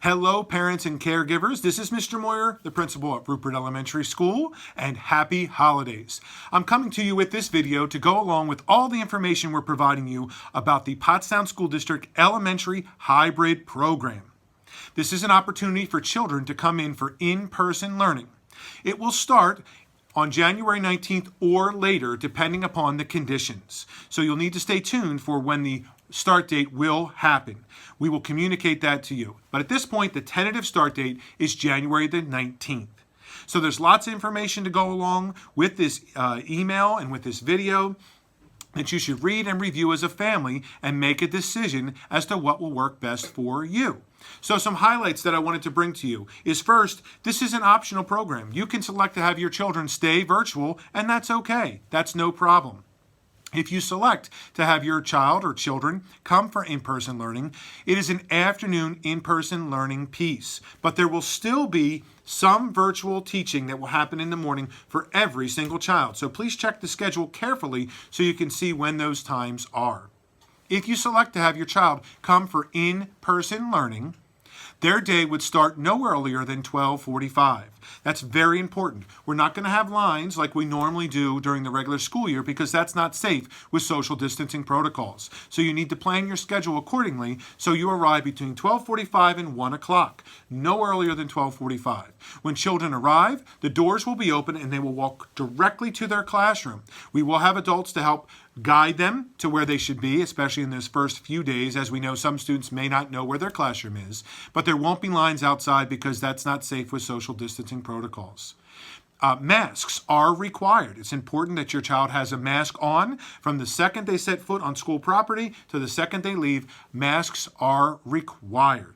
Hello, parents and caregivers. This is Mr. Moyer, the principal at Rupert Elementary School, and happy holidays. I'm coming to you with this video to go along with all the information we're providing you about the Pottstown School District Elementary Hybrid Program. This is an opportunity for children to come in for in-person learning. It will start on January 19th or later, depending upon the conditions. So you'll need to stay tuned for when the start date will happen. We will communicate that to you. But at this point, the tentative start date is January the 19th. So there's lots of information to go along with this email and with this video that you should read and review as a family and make a decision as to what will work best for you. So some highlights that I wanted to bring to you is first, this is an optional program. You can select to have your children stay virtual, and that's okay. That's no problem. If you select to have your child or children come for in-person learning, it is an afternoon in-person learning piece. But there will still be some virtual teaching that will happen in the morning for every single child. So please check the schedule carefully so you can see when those times are. If you select to have your child come for in-person learning, their day would start no earlier than 12:45. That's very important. We're not going to have lines like we normally do during the regular school year because that's not safe with social distancing protocols. So you need to plan your schedule accordingly so you arrive between 12:45 and 1 o'clock, no earlier than 12:45. When children arrive, the doors will be open and they will walk directly to their classroom. We will have adults to help guide them to where they should be, especially in those first few days. As we know, some students may not know where their classroom is, but there won't be lines outside because that's not safe with social distancing protocols. Masks are required. It's important that your child has a mask on from the second they set foot on school property to the second they leave. Masks are required.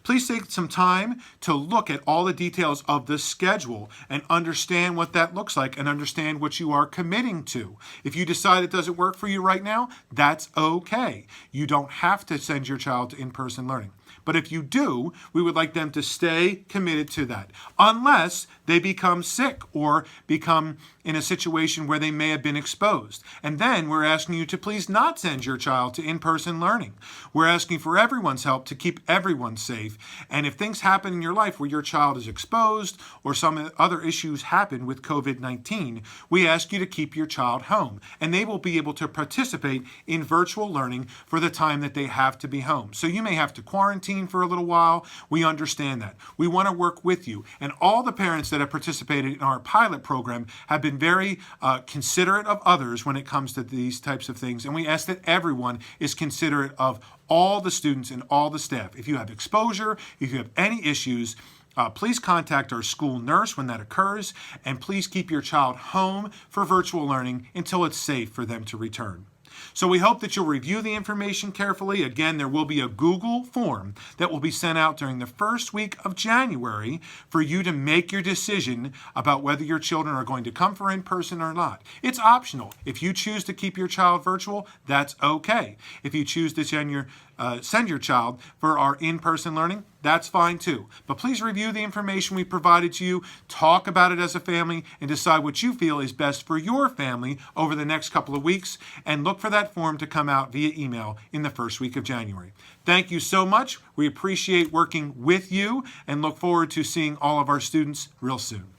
Please take some time to look at all the details of the schedule and understand what that looks like and understand what you are committing to. If you decide it doesn't work for you right now, that's okay. You don't have to send your child to in-person learning. But if you do, we would like them to stay committed to that, unless they become sick or become in a situation where they may have been exposed. And then we're asking you to please not send your child to in-person learning. We're asking for everyone's help to keep everyone safe. And if things happen in your life where your child is exposed or some other issues happen with COVID-19, we ask you to keep your child home. And they will be able to participate in virtual learning for the time that they have to be home. So you may have to quarantine for a little while. We understand that. We want to work with you. And all the parents that have participated in our pilot program have been very considerate of others when it comes to these types of things. And we ask that everyone is considerate of all the students and all the staff. If you have exposure, if you have any issues, please contact our school nurse when that occurs. And please keep your child home for virtual learning until it's safe for them to return. So we hope that you'll review the information carefully. Again, there will be a Google form that will be sent out during the first week of January for you to make your decision about whether your children are going to come for in-person or not. It's optional. If you choose to keep your child virtual, that's okay. If you choose to send your child for our in-person learning, that's fine too. But please review the information we provided to you, talk about it as a family, and decide what you feel is best for your family over the next couple of weeks, and look for that form to come out via email in the first week of January. Thank you so much. We appreciate working with you and look forward to seeing all of our students real soon.